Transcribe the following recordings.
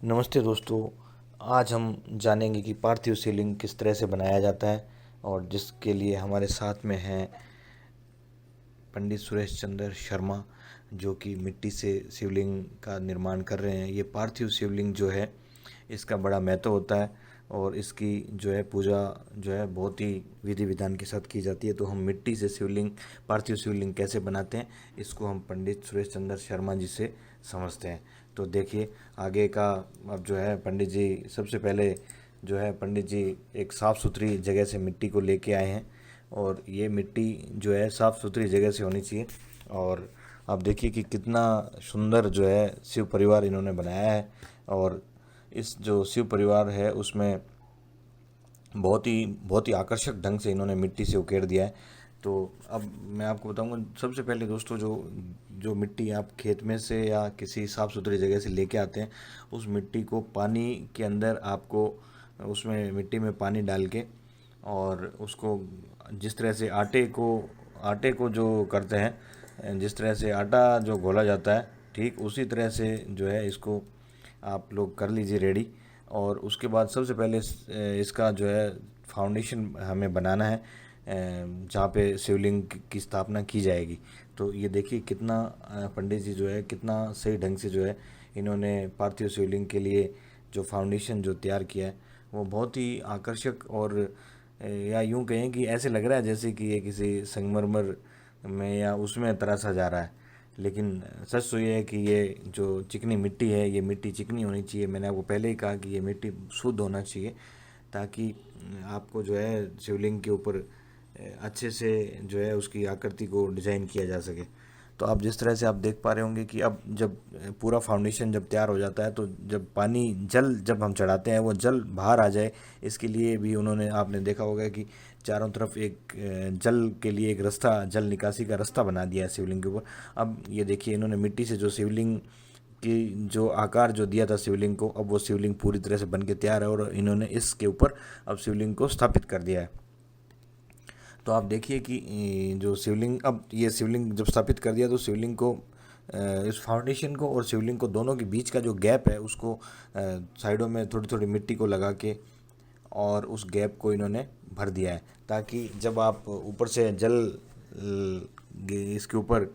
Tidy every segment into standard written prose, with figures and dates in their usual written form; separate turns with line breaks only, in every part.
नमस्ते दोस्तों। आज हम जानेंगे कि पार्थिव शिवलिंग किस तरह से बनाया जाता है और जिसके लिए हमारे साथ में हैं पंडित सुरेश चंद्र शर्मा, जो कि मिट्टी से शिवलिंग का निर्माण कर रहे हैं। ये पार्थिव शिवलिंग जो है इसका बड़ा महत्व होता है और इसकी जो है पूजा जो है बहुत ही विधि विधान के साथ की जाती है। तो हम मिट्टी से शिवलिंग, पार्थिव शिवलिंग कैसे बनाते हैं, इसको हम पंडित सुरेश चंद्र शर्मा जी से समझते हैं। तो देखिए आगे का। अब जो है पंडित जी सबसे पहले जो है पंडित जी एक साफ़ सुथरी जगह से मिट्टी को लेके आए हैं और ये मिट्टी जो है साफ़ सुथरी जगह से होनी चाहिए। और आप देखिए कि कितना सुंदर जो है शिव परिवार इन्होंने बनाया है। और इस जो शिव परिवार है उसमें बहुत ही आकर्षक ढंग से इन्होंने मिट्टी से उकेर दिया है। तो अब मैं आपको बताऊंगा। सबसे पहले दोस्तों, जो जो मिट्टी आप खेत में से या किसी साफ़ सुथरी जगह से लेके आते हैं, उस मिट्टी को पानी के अंदर आपको उसमें मिट्टी में पानी डाल के और उसको जिस तरह से आटे को जो करते हैं, जिस तरह से आटा जो घोला जाता है, ठीक उसी तरह से जो है इसको आप लोग कर लीजिए रेडी। और उसके बाद सबसे पहले इसका जो है फाउंडेशन हमें बनाना है, जहाँ पे शिवलिंग की स्थापना की जाएगी। तो ये देखिए कितना पंडित जी जो है कितना सही ढंग से जो है इन्होंने पार्थिव शिवलिंग के लिए जो फाउंडेशन जो तैयार किया है वो बहुत ही आकर्षक। और या यूं कहें कि ऐसे लग रहा है जैसे कि ये किसी संगमरमर में या उसमें तराशा जा रहा है। लेकिन सच तो ये है कि ये जो चिकनी मिट्टी है, ये मिट्टी चिकनी होनी चाहिए। मैंने आपको पहले ही कहा कि ये मिट्टी शुद्ध होना चाहिए, ताकि आपको जो है शिवलिंग के ऊपर अच्छे से जो है उसकी आकृति को डिज़ाइन किया जा सके। तो आप जिस तरह से आप देख पा रहे होंगे कि अब जब पूरा फाउंडेशन जब तैयार हो जाता है, तो जब पानी जल जब हम चढ़ाते हैं वो जल बाहर आ जाए, इसके लिए भी उन्होंने, आपने देखा होगा कि चारों तरफ एक जल के लिए एक रास्ता, जल निकासी का रास्ता बना दिया है शिवलिंग के ऊपर। अब ये देखिए इन्होंने मिट्टी से जो शिवलिंग की जो आकार जो दिया था शिवलिंग को, अब वो शिवलिंग पूरी तरह से बन के तैयार है और इन्होंने इसके ऊपर अब शिवलिंग को स्थापित कर दिया है। तो आप देखिए कि जो शिवलिंग, अब ये शिवलिंग जब स्थापित कर दिया तो शिवलिंग को इस फाउंडेशन को और शिवलिंग को दोनों के बीच का जो गैप है उसको साइडों में थोड़ी थोड़ी मिट्टी को लगा के और उस गैप को इन्होंने भर दिया है, ताकि जब आप ऊपर से जल इसके ऊपर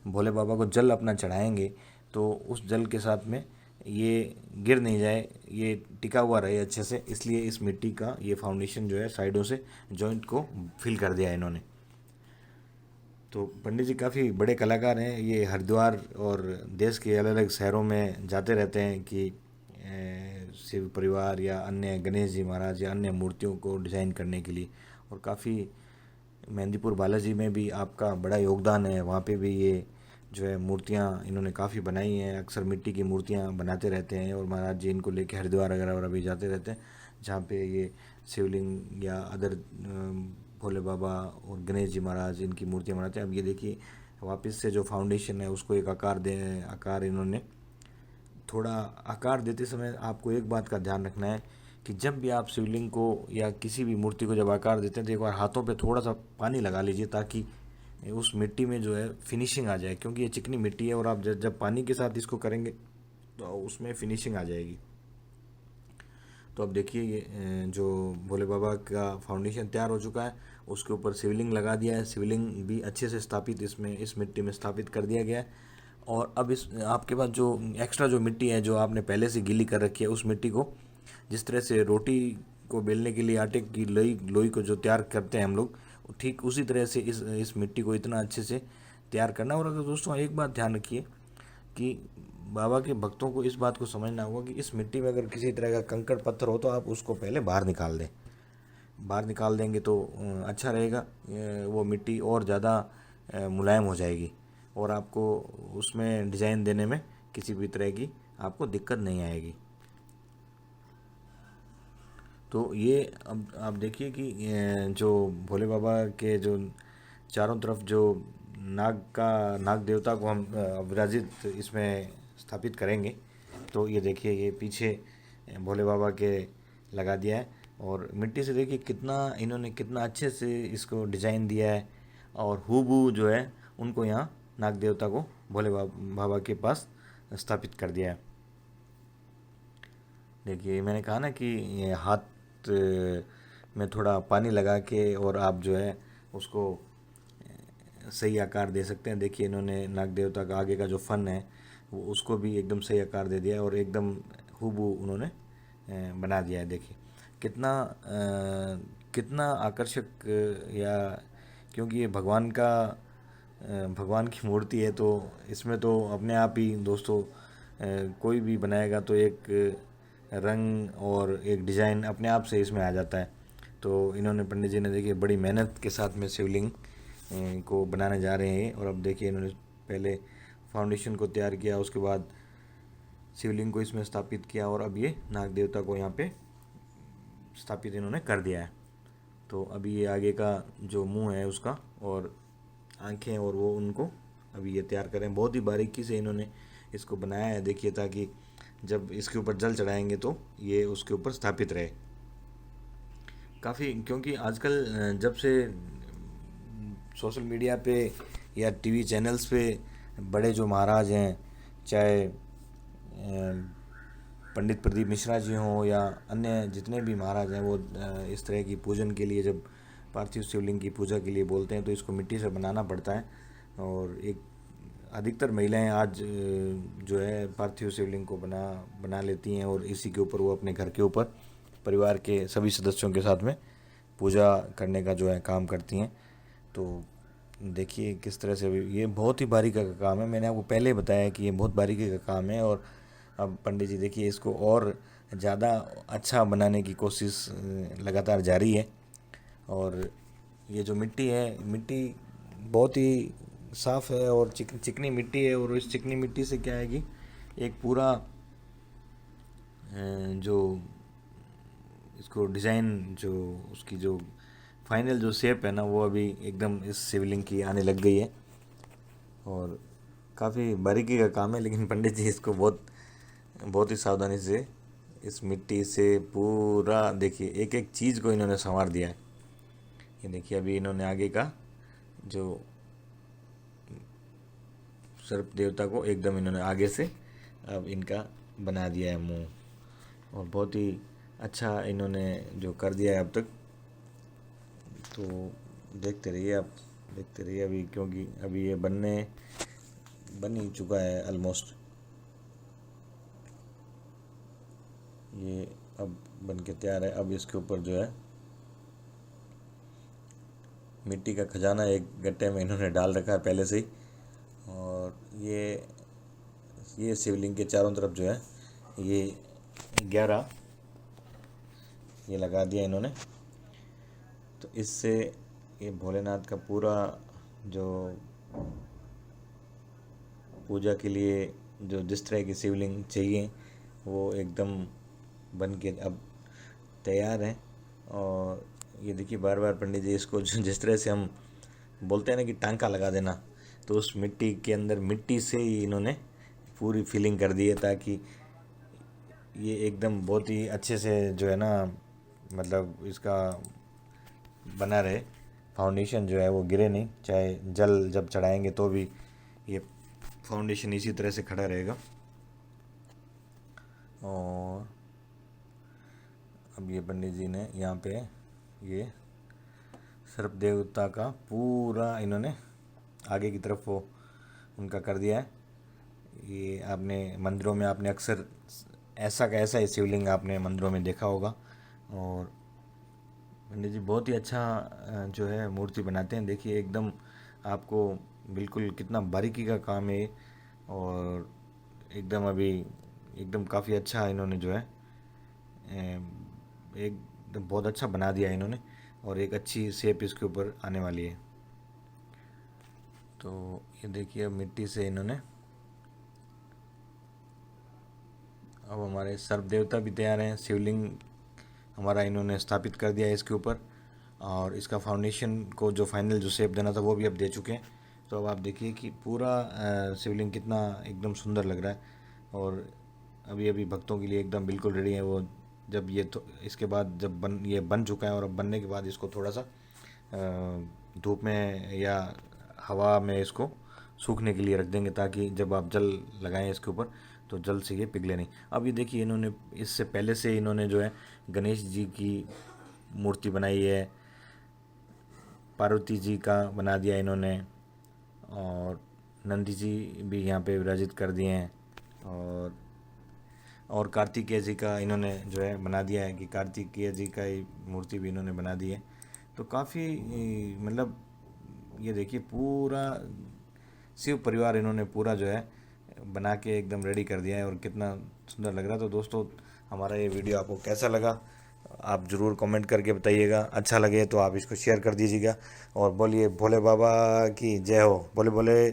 भोले बाबा को जल अपना चढ़ाएंगे तो उस जल के साथ में ये गिर नहीं जाए, ये टिका हुआ रहे अच्छे से। इसलिए इस मिट्टी का ये फाउंडेशन जो है साइडों से जॉइंट को फिल कर दिया है इन्होंने। तो पंडित जी काफ़ी बड़े कलाकार हैं। ये हरिद्वार और देश के अलग अलग शहरों में जाते रहते हैं कि शिव परिवार या अन्य गणेश जी महाराज या अन्य मूर्तियों को डिज़ाइन करने के लिए। और काफ़ी मेहंदीपुर बालाजी में भी आपका बड़ा योगदान है, वहाँ पे भी ये जो है मूर्तियाँ इन्होंने काफ़ी बनाई हैं। अक्सर मिट्टी की मूर्तियाँ बनाते रहते हैं और महाराज जी इनको लेके हरिद्वार वगैरह भी जाते रहते हैं, जहाँ पे ये शिवलिंग या अदर भोले बाबा और गणेश जी महाराज इनकी मूर्तियाँ बनाते हैं। अब ये देखिए वापस से जो फाउंडेशन है उसको एक आकार इन्होंने, थोड़ा आकार देते समय आपको एक बात का ध्यान रखना है कि जब भी आप शिवलिंग को या किसी भी मूर्ति को जब आकार देते हैं तो एक बार हाथों पे थोड़ा सा पानी लगा लीजिए, ताकि उस मिट्टी में जो है फिनिशिंग आ जाए, क्योंकि ये चिकनी मिट्टी है और आप जब पानी के साथ इसको करेंगे तो उसमें फिनिशिंग आ जाएगी। तो अब देखिए ये जो भोले बाबा का फाउंडेशन तैयार हो चुका है, उसके ऊपर शिवलिंग लगा दिया है। शिवलिंग भी अच्छे से स्थापित इसमें इस मिट्टी में स्थापित कर दिया गया है। और अब इस आपके पास जो एक्स्ट्रा जो मिट्टी है जो आपने पहले से गीली कर रखी है, उस मिट्टी को जिस तरह से रोटी को बेलने के लिए आटे की लोई लोई को जो तैयार करते हैं हम लोग, ठीक उसी तरह से इस मिट्टी को इतना अच्छे से तैयार करना। और अगर दोस्तों एक बात ध्यान रखिए कि बाबा के भक्तों को इस बात को समझना होगा कि इस मिट्टी में अगर किसी तरह का कंकड़ पत्थर हो तो आप उसको पहले बाहर निकाल दें। बाहर निकाल देंगे तो अच्छा रहेगा। वो मिट्टी और ज़्यादा मुलायम हो जाएगी और आपको उसमें डिज़ाइन देने में किसी भी तरह की आपको दिक्कत नहीं आएगी। तो ये अब आप देखिए कि जो भोले बाबा के जो चारों तरफ जो नाग देवता को हम विराजित इसमें स्थापित करेंगे। तो ये देखिए ये पीछे भोले बाबा के लगा दिया है और मिट्टी से देखिए कितना इन्होंने कितना अच्छे से इसको डिज़ाइन दिया है। और हूबहू जो है उनको यहाँ नाग देवता को भोले बाबा के पास स्थापित कर दिया है। देखिए मैंने कहा ना कि ये हाथ में थोड़ा पानी लगा के और आप जो है उसको सही आकार दे सकते हैं। देखिए इन्होंने नाग देवता का आगे का जो फन है वो उसको भी एकदम सही आकार दे दिया है और एकदम हूबहू उन्होंने बना दिया है। देखिए कितना कितना आकर्षक या क्योंकि ये भगवान की मूर्ति है तो इसमें तो अपने आप ही दोस्तों कोई भी बनाएगा तो एक रंग और एक डिज़ाइन अपने आप से इसमें आ जाता है। तो इन्होंने पंडित जी ने देखिए बड़ी मेहनत के साथ में शिवलिंग को बनाने जा रहे हैं। और अब देखिए इन्होंने पहले फाउंडेशन को तैयार किया, उसके बाद शिवलिंग को इसमें स्थापित किया और अब ये नाग देवता को यहाँ पे स्थापित इन्होंने कर दिया है। तो अभी ये आगे का जो मुंह है उसका और आंखें और वो उनको अभी ये तैयार करें। बहुत ही बारीकी से इन्होंने इसको बनाया है देखिए, ताकि जब इसके ऊपर जल चढ़ाएंगे तो ये उसके ऊपर स्थापित रहे। काफ़ी क्योंकि आजकल जब से सोशल मीडिया पे या टीवी चैनल्स पे बड़े जो महाराज हैं, चाहे पंडित प्रदीप मिश्रा जी हों या अन्य जितने भी महाराज हैं, वो इस तरह की पूजन के लिए जब पार्थिव शिवलिंग की पूजा के लिए बोलते हैं तो इसको मिट्टी से बनाना पड़ता है। और एक अधिकतर महिलाएं आज जो है पार्थिव शिवलिंग को बना लेती हैं और इसी के ऊपर वो अपने घर के ऊपर परिवार के सभी सदस्यों के साथ में पूजा करने का जो है काम करती हैं। तो देखिए किस तरह से ये बहुत ही बारीकी का काम है। मैंने आपको पहले बताया कि ये बहुत बारीकी का काम है और अब पंडित जी देखिए इसको और ज़्यादा अच्छा बनाने की कोशिश लगातार जारी है। और ये जो मिट्टी है, मिट्टी बहुत ही साफ़ है और चिकनी मिट्टी है। और इस चिकनी मिट्टी से क्या है कि एक पूरा जो इसको डिज़ाइन जो उसकी जो फाइनल जो शेप है ना वो अभी एकदम इस शिवलिंग की आने लग गई है। और काफ़ी बारीकी का काम है, लेकिन पंडित जी इसको बहुत बहुत ही सावधानी से इस मिट्टी से पूरा देखिए एक एक चीज़ को इन्होंने संवार दिया है। ये देखिए अभी इन्होंने आगे का जो सर्प देवता को एकदम इन्होंने आगे से अब इनका बना दिया है मुंह। और बहुत ही अच्छा इन्होंने जो कर दिया है अब तक। तो देखते रहिए आप, देखते रहिए अभी, क्योंकि अभी ये बन ही चुका है ऑलमोस्ट। ये अब बन के तैयार है। अब इसके ऊपर जो है मिट्टी का खजाना एक गट्टे में इन्होंने डाल रखा है पहले से ही। और ये शिवलिंग के चारों तरफ जो है ये 11 ये लगा दिया इन्होंने। तो इससे ये भोलेनाथ का पूरा जो पूजा के लिए जो जिस तरह की शिवलिंग चाहिए वो एकदम बन के अब तैयार है। और ये देखिए बार बार पंडित जी इसको जिस तरह से हम बोलते हैं ना कि टांका लगा देना, तो उस मिट्टी के अंदर मिट्टी से ही इन्होंने पूरी फिलिंग कर दी है, ताकि ये एकदम बहुत ही अच्छे से जो है ना मतलब इसका बना रहे। फाउंडेशन जो है वो गिरे नहीं, चाहे जल जब चढ़ाएंगे तो भी ये फाउंडेशन इसी तरह से खड़ा रहेगा। और अब ये पंडित जी ने यहाँ पे ये सर्प देवता का पूरा इन्होंने आगे की तरफ वो उनका कर दिया है। ये आपने मंदिरों में आपने अक्सर ऐसा का ऐसा ही शिवलिंग आपने मंदिरों में देखा होगा। और पंडित जी बहुत ही अच्छा जो है मूर्ति बनाते हैं। देखिए एकदम आपको बिल्कुल कितना बारीकी का काम है। और एकदम अभी एकदम काफ़ी अच्छा इन्होंने जो है एकदम बहुत अच्छा बना दिया है इन्होंने। और एक अच्छी शेप इसके ऊपर आने वाली है। तो ये देखिए अब मिट्टी से इन्होंने अब हमारे सर्प देवता भी तैयार हैं। शिवलिंग हमारा इन्होंने स्थापित कर दिया है इसके ऊपर। और इसका फाउंडेशन को जो फाइनल जो शेप देना था वो भी अब दे चुके हैं। तो अब आप देखिए कि पूरा शिवलिंग कितना एकदम सुंदर लग रहा है। और अभी अभी भक्तों के लिए एकदम बिल्कुल रेडी है वो। जब ये तो इसके बाद जब ये बन चुका है और अब बनने के बाद इसको थोड़ा सा धूप में या हवा में इसको सूखने के लिए रख देंगे, ताकि जब आप जल लगाएं इसके ऊपर तो जल्द से ये पिघले नहीं। अब ये देखिए इन्होंने इससे पहले से इन्होंने जो है गणेश जी की मूर्ति बनाई है, पार्वती जी का बना दिया इन्होंने, और नंदी जी भी यहाँ पे विराजित कर दिए हैं, और कार्तिकेय जी का इन्होंने जो है बना दिया है कि कार्तिकेय जी का ही मूर्ति भी इन्होंने बना दी है। तो काफ़ी मतलब ये देखिए पूरा शिव परिवार इन्होंने पूरा जो है बना के एकदम रेडी कर दिया है, और कितना सुंदर लग रहा है। तो दोस्तों हमारा ये वीडियो आपको कैसा लगा आप ज़रूर कमेंट करके बताइएगा। अच्छा लगे तो आप इसको शेयर कर दीजिएगा, और बोलिए भोले बाबा की जय हो। बोले बोले